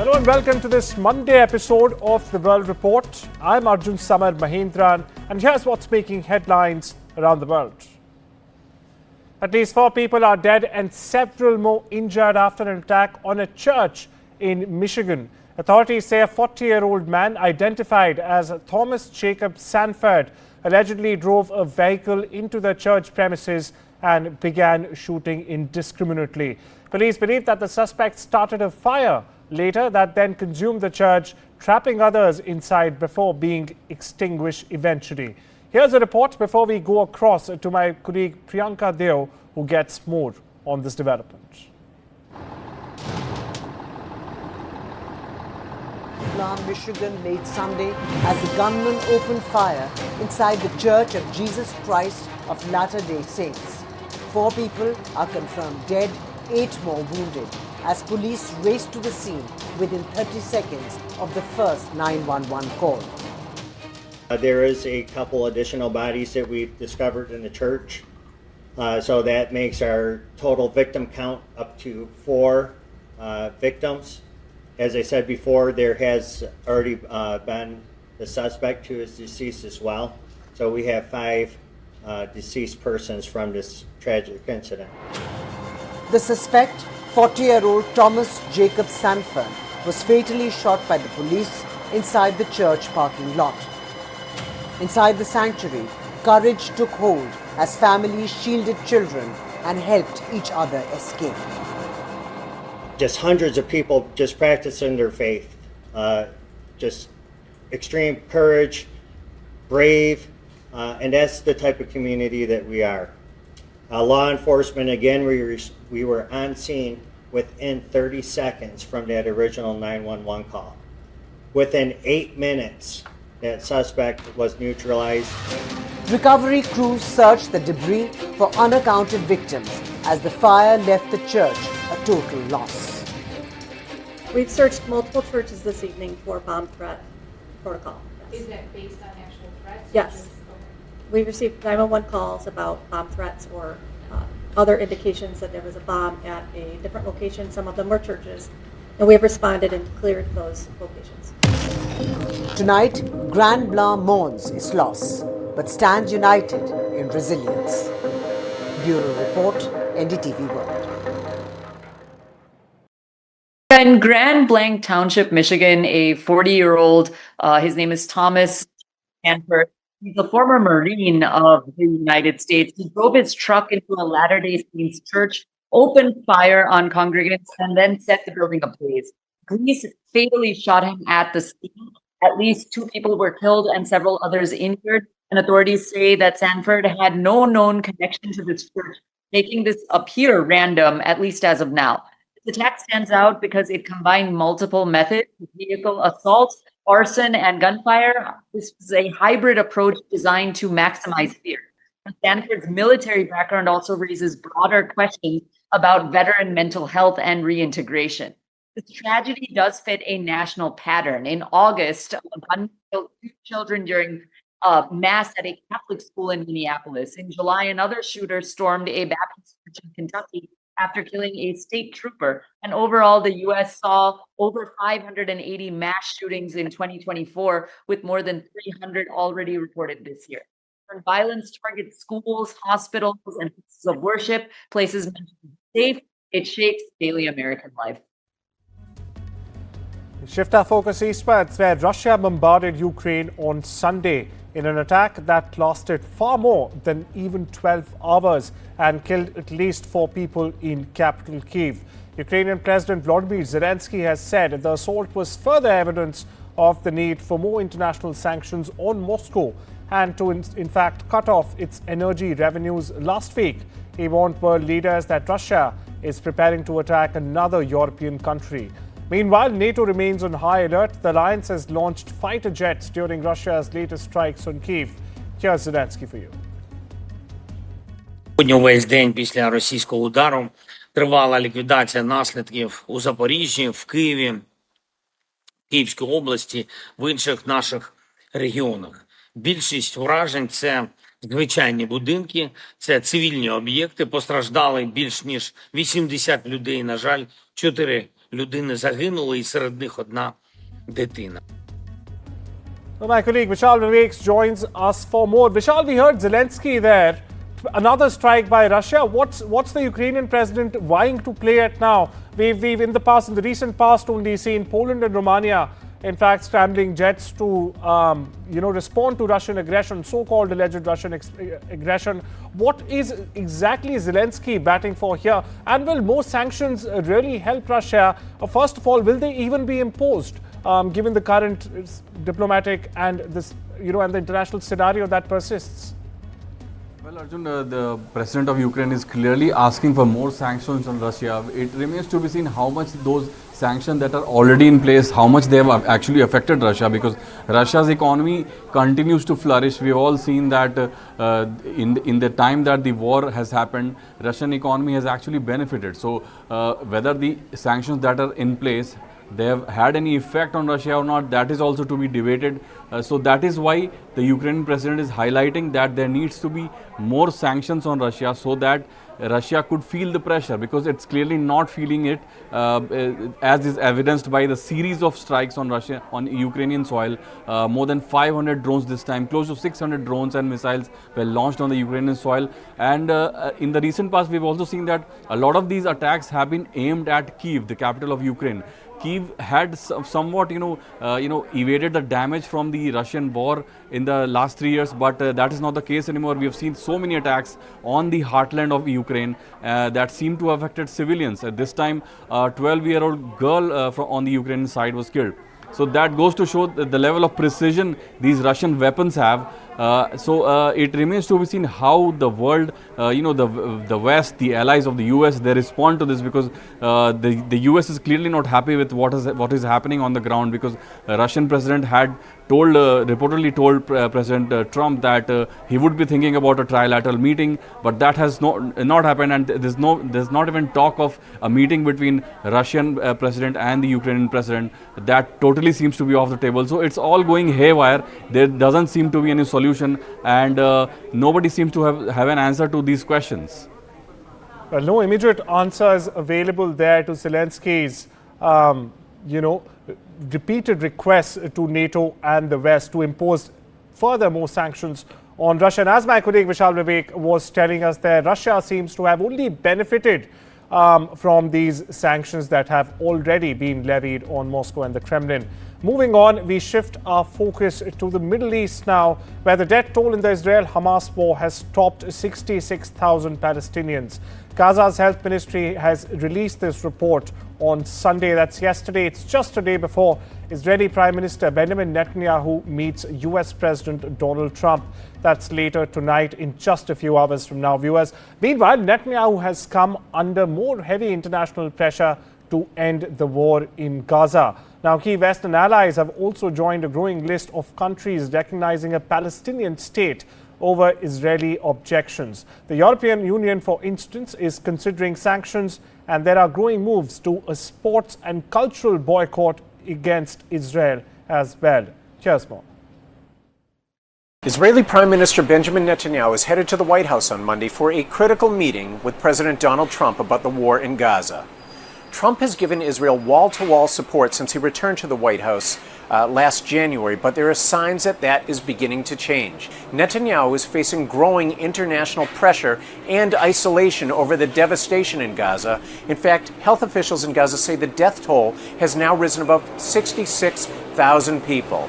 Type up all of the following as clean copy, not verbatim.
Hello and welcome to this Monday episode of The World Report. I'm Arjun, Samar, Mahendran, and here's what's making headlines around the world. At least 4 people are dead and several more injured after an attack on a church in Michigan. Authorities say a 40-year-old man identified as Thomas Jacob Sanford allegedly drove a vehicle into the church premises and began shooting indiscriminately. Police believe that the suspect started a fire later that then consumed the church, trapping others inside before being extinguished eventually. Here's a report before we go across to my colleague Priyanka Deo, who gets more on this development. Michigan late Sunday as the gunman opened fire inside the Church of Jesus Christ of Latter-day Saints. 4 people are confirmed dead, 8 more wounded, as police raced to the scene within 30 seconds of the first 911 call. There is a couple additional bodies that we've discovered in the church. So that makes our total victim count up to 4 victims. As I said before, there has already been the suspect who is deceased as well. So we have 5 deceased persons from this tragic incident. The suspect, 40-year-old Thomas Jacob Sanford, was fatally shot by the police inside the church parking lot. Inside the sanctuary, courage took hold as families shielded children and helped each other escape. Just hundreds of people just practicing their faith. Just extreme courage, brave, and that's the type of community that we are. Law enforcement, again, we were on scene within 30 seconds from that original 911 call. Within 8 minutes, that suspect was neutralized. Recovery crews searched the debris for unaccounted victims as the fire left the church a total loss. We've searched multiple churches this evening for bomb threat protocol. Yes. Is that based on actual threats? Yes. We received 911 calls about bomb threats or other indications that there was a bomb at a different location. Some of them were churches, and we have responded and cleared those locations. Tonight, Grand Blanc mourns its loss, but stands united in resilience. Bureau Report, NDTV World. In Grand Blanc Township, Michigan, a 40-year-old, his name is Thomas Sanford. He's a former Marine of the United States. He drove his truck into a Latter-day Saints church, opened fire on congregants, and then set the building ablaze. Police fatally shot him at the scene. At least 2 people were killed and several others injured. And authorities say that Sanford had no known connection to this church, making this appear random, at least as of now. The attack stands out because it combined multiple methods: vehicle assault, arson, and gunfire. This was a hybrid approach designed to maximize fear. Sanford's military background also raises broader questions about veteran mental health and reintegration. This tragedy does fit a national pattern. In August, a gunman killed 2 children during mass at a Catholic school in Minneapolis. In July, another shooter stormed a Baptist church in Kentucky after killing a state trooper. And overall, the U.S. saw over 580 mass shootings in 2024, with more than 300 already reported this year. When violence targets schools, hospitals, and places of worship, places meant to be safe, it shakes daily American life. Shift our focus eastwards, where Russia bombarded Ukraine on Sunday in an attack that lasted far more than even 12 hours and killed at least 4 people in capital Kyiv. Ukrainian President Volodymyr Zelensky has said the assault was further evidence of the need for more international sanctions on Moscow and to in fact cut off its energy revenues last week. He warned world leaders that Russia is preparing to attack another European country. Meanwhile, NATO remains on high alert. The alliance has launched fighter jets during Russia's latest strikes on Kyiv. Here's Zelensky for you. Сьогодні увесь день після російського удару тривала ліквідація наслідків у Запоріжжі, в Києві, Київській області, в інших наших регіонах. Більшість уражень – це звичайні будинки, це цивільні об'єкти. Постраждали більш ніж 80 людей, на жаль, 4 людини загинули, і серед них одна дитина. Well, my colleague Vishal Vivek joins us for more. Vishal, we heard Zelensky there. Another strike by Russia. What's the Ukrainian president vying to play at now? We've in the recent past, only seen Poland and Romania, in fact, scrambling jets to respond to Russian aggression, so-called alleged Russian aggression. What is exactly Zelensky batting for here? And will more sanctions really help Russia? First of all, will they even be imposed, given the current diplomatic and and the international scenario that persists? Well, Arjun, the president of Ukraine is clearly asking for more sanctions on Russia. It remains to be seen how much those sanctions that are already in place, how much they have actually affected Russia, because Russia's economy continues to flourish. We've all seen that in the time that the war has happened, Russian economy has actually benefited. So whether the sanctions that are in place, they have had any effect on Russia or not, that is also to be debated. So that is why the Ukrainian president is highlighting that there needs to be more sanctions on Russia so that Russia could feel the pressure, because it's clearly not feeling it, as is evidenced by the series of strikes on Russia, on Ukrainian soil. More than 500 drones this time, close to 600 drones and missiles were launched on the Ukrainian soil. And in the recent past, we've also seen that a lot of these attacks have been aimed at Kyiv, the capital of Ukraine. Kyiv had somewhat, evaded the damage from the Russian war in the last 3 years, but that is not the case anymore. We have seen so many attacks on the heartland of Ukraine that seem to have affected civilians. At this time, a 12-year-old girl on the Ukrainian side was killed. So that goes to show the level of precision these Russian weapons have. It remains to be seen how the world, the West, the allies of the US, they respond to this, because the US is clearly not happy with what is happening on the ground, because Russian president had reportedly told President Trump that he would be thinking about a trilateral meeting, but that has not happened, and there's not even talk of a meeting between Russian president and the Ukrainian president. That totally seems to be off the table. So it's all going haywire. There doesn't seem to be any solution, and nobody seems to have an answer to these questions. Well, no immediate answers available there to Zelensky's, repeated requests to NATO and the West to impose further more sanctions on Russia. And as my colleague Vishal Vivek was telling us there, Russia seems to have only benefited from these sanctions that have already been levied on Moscow and the Kremlin. Moving on, we shift our focus to the Middle East now, where the death toll in the Israel-Hamas war has topped 66,000 Palestinians. Gaza's health ministry has released this report on Sunday. That's yesterday. It's just a day before Israeli Prime Minister Benjamin Netanyahu meets US President Donald Trump. That's later tonight, in just a few hours from now, viewers. Meanwhile, Netanyahu has come under more heavy international pressure to end the war in Gaza. Now, key Western allies have also joined a growing list of countries recognizing a Palestinian state over Israeli objections. The European Union, for instance, is considering sanctions, and there are growing moves to a sports and cultural boycott against Israel as well. Cheers, more. Israeli Prime Minister Benjamin Netanyahu is headed to the White House on Monday for a critical meeting with President Donald Trump about the war in Gaza. Trump has given Israel wall-to-wall support since he returned to the White House last January, but there are signs that is beginning to change. Netanyahu is facing growing international pressure and isolation over the devastation in Gaza. In fact, health officials in Gaza say the death toll has now risen above 66,000 people.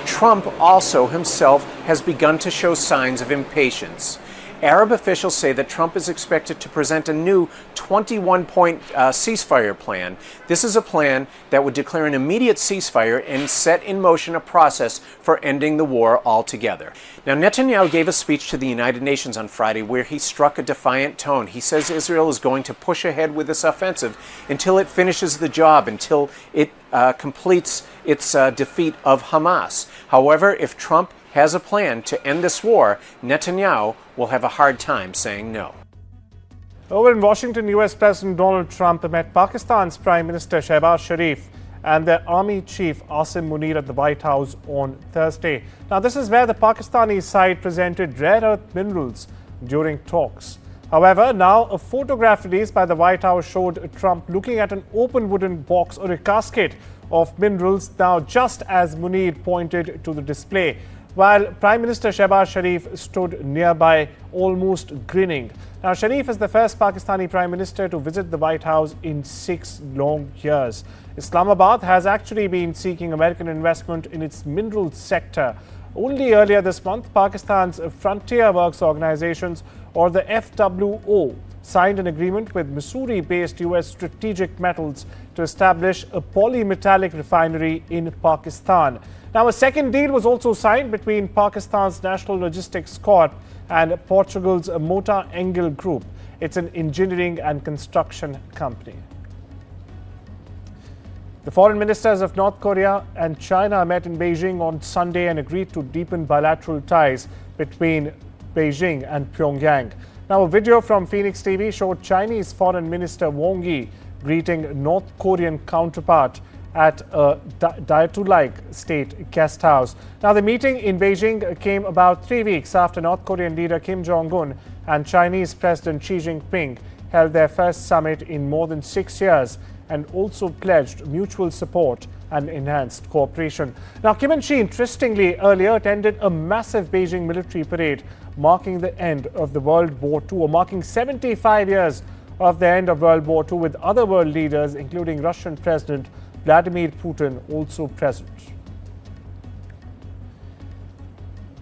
Trump also himself has begun to show signs of impatience. Arab officials say that Trump is expected to present a new 21-point ceasefire plan. This is a plan that would declare an immediate ceasefire and set in motion a process for ending the war altogether. Now, Netanyahu gave a speech to the United Nations on Friday where he struck a defiant tone. He says Israel is going to push ahead with this offensive until it finishes the job, until it completes its defeat of Hamas. However, if Trump has a plan to end this war, Netanyahu will have a hard time saying no. Over in Washington, US President Donald Trump met Pakistan's Prime Minister Shehbaz Sharif and their Army Chief Asim Munir at the White House on Thursday. Now, this is where the Pakistani side presented rare earth minerals during talks. However, now a photograph released by the White House showed Trump looking at an open wooden box or a casket of minerals, now just as Munir pointed to the display, while Prime Minister Shehbaz Sharif stood nearby, almost grinning. Now, Sharif is the first Pakistani Prime Minister to visit the White House in 6 long years. Islamabad has actually been seeking American investment in its minerals sector. Only earlier this month, Pakistan's Frontier Works Organizations, or the FWO, signed an agreement with Missouri-based US Strategic Metals to establish a polymetallic refinery in Pakistan. Now, a second deal was also signed between Pakistan's National Logistics Corp and Portugal's Mota Engel Group. It's an engineering and construction company. The foreign ministers of North Korea and China met in Beijing on Sunday and agreed to deepen bilateral ties between Beijing and Pyongyang. Now, a video from Phoenix TV showed Chinese Foreign Minister Wang Yi greeting North Korean counterpart at a Diatu-like state guest house. Now, the meeting in Beijing came about 3 weeks after North Korean leader Kim Jong-un and Chinese President Xi Jinping held their first summit in more than 6 years and also pledged mutual support and enhanced cooperation. Now, Kim and Xi, interestingly, earlier attended a massive Beijing military parade marking the end of the World War II, or marking 75 years of the end of World War II, with other world leaders, including Russian President Vladimir Putin, also present.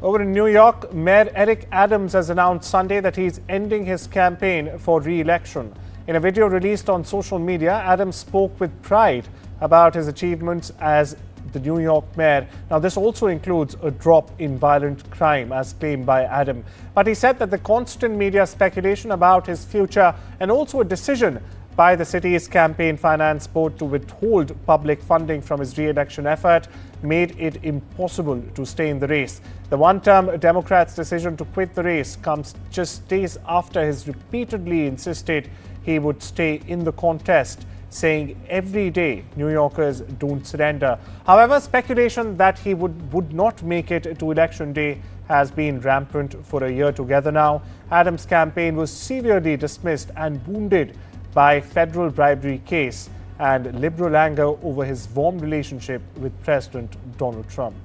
Over in New York, Mayor Eric Adams has announced Sunday that he's ending his campaign for re-election. In a video released on social media, Adams spoke with pride about his achievements as the New York mayor. Now, this also includes a drop in violent crime, as claimed by Adams. But he said that the constant media speculation about his future and also a decision by the city's campaign finance board to withhold public funding from his re-election effort made it impossible to stay in the race. The one-term Democrats' decision to quit the race comes just days after he repeatedly insisted he would stay in the contest, saying every day New Yorkers don't surrender. However, speculation that he would not make it to election day has been rampant for a year together now. Adams' campaign was severely dismissed and wounded by federal bribery case and liberal anger over his warm relationship with President Donald Trump.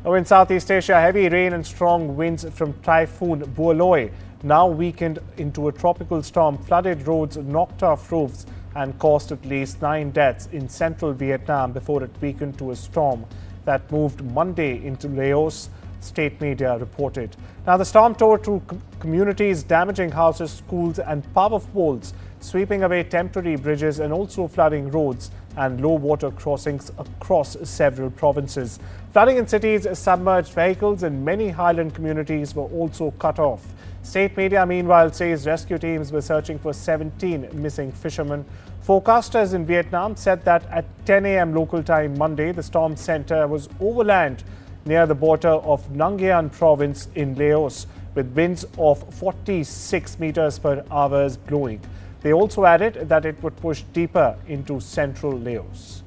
Now, in Southeast Asia, heavy rain and strong winds from Typhoon Bualoi, now weakened into a tropical storm, flooded roads, knocked off roofs and caused at least 9 deaths in central Vietnam before it weakened to a storm that moved Monday into Laos, state media reported. Now, the storm tore through communities, damaging houses, schools and power poles, sweeping away temporary bridges and also flooding roads and low water crossings across several provinces. Flooding in cities, submerged vehicles and many highland communities were also cut off. State media, meanwhile, says rescue teams were searching for 17 missing fishermen. Forecasters in Vietnam said that at 10 a.m. local time Monday, the storm center was overland near the border of Nang Yeon province in Laos, with winds of 46 meters per hour blowing. They also added that it would push deeper into central Laos.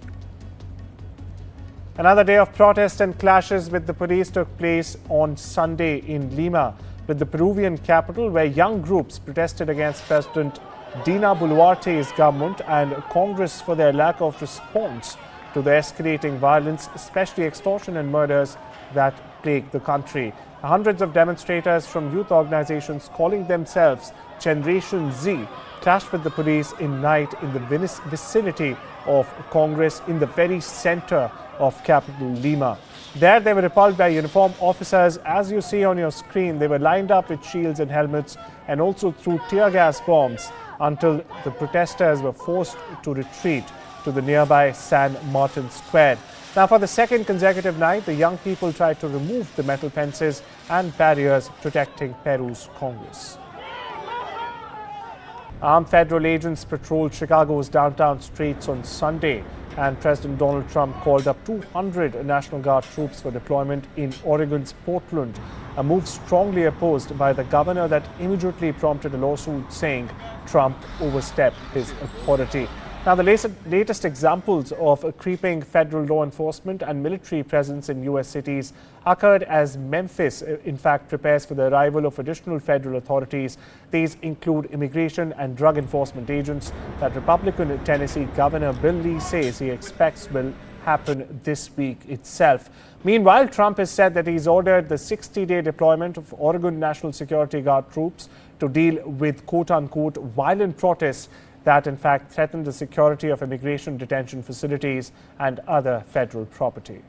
Another day of protest and clashes with the police took place on Sunday in Lima, with the Peruvian capital, where young groups protested against President Dina Boluarte's government and Congress for their lack of response to the escalating violence, especially extortion and murders that plague the country. Hundreds of demonstrators from youth organizations calling themselves Generation Z clashed with the police in night in the vicinity of Congress, in the very center of capital Lima. There they were repelled by uniformed officers. As you see on your screen, they were lined up with shields and helmets and also threw tear gas bombs until the protesters were forced to retreat to the nearby San Martin Square. Now, for the second consecutive night, the young people tried to remove the metal fences and barriers protecting Peru's Congress. Armed federal agents patrolled Chicago's downtown streets on Sunday, and President Donald Trump called up 200 National Guard troops for deployment in Oregon's Portland, a move strongly opposed by the governor that immediately prompted a lawsuit saying Trump overstepped his authority. Now, the latest examples of a creeping federal law enforcement and military presence in U.S. cities occurred as Memphis, in fact, prepares for the arrival of additional federal authorities. These include immigration and drug enforcement agents that Republican Tennessee Governor Bill Lee says he expects will happen this week itself. Meanwhile, Trump has said that he's ordered the 60-day deployment of Oregon National Security Guard troops to deal with quote-unquote violent protests that in fact threaten the security of immigration detention facilities and other federal property.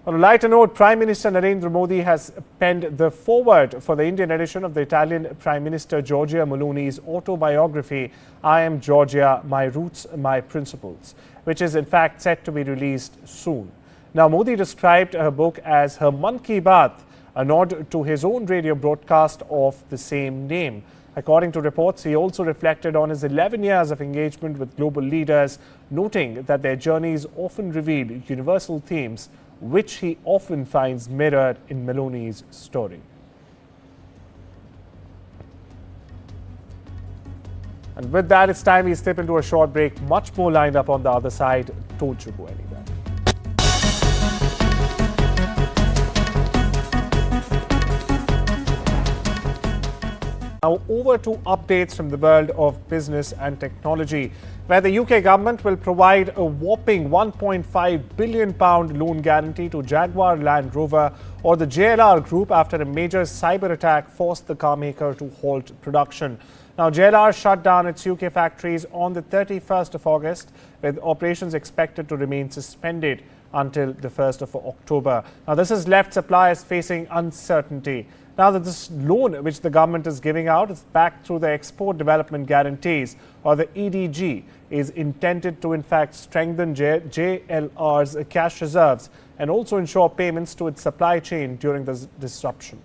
On a lighter note, Prime Minister Narendra Modi has penned the foreword for the Indian edition of the Italian Prime Minister Giorgia Meloni's autobiography, I Am Georgia, My Roots, My Principles, which is in fact set to be released soon. Now, Modi described her book as her Mann Ki Baat, a nod to his own radio broadcast of the same name. According to reports, he also reflected on his 11 years of engagement with global leaders, noting that their journeys often reveal universal themes, which he often finds mirrored in Meloni's story. And with that, it's time we step into a short break. Much more lined up on the other side. Don't you go anywhere. Now over to updates from the world of business and technology, where the UK government will provide a whopping £1.5 billion loan guarantee to Jaguar Land Rover or the JLR Group after a major cyber attack forced the car maker to halt production. Now, JLR shut down its UK factories on the 31st of August, with operations expected to remain suspended until the 1st of October. Now, this has left suppliers facing uncertainty. Now that this loan which the government is giving out is backed through the Export Development Guarantees or the EDG is intended to in fact strengthen JLR's cash reserves and also ensure payments to its supply chain during this disruption.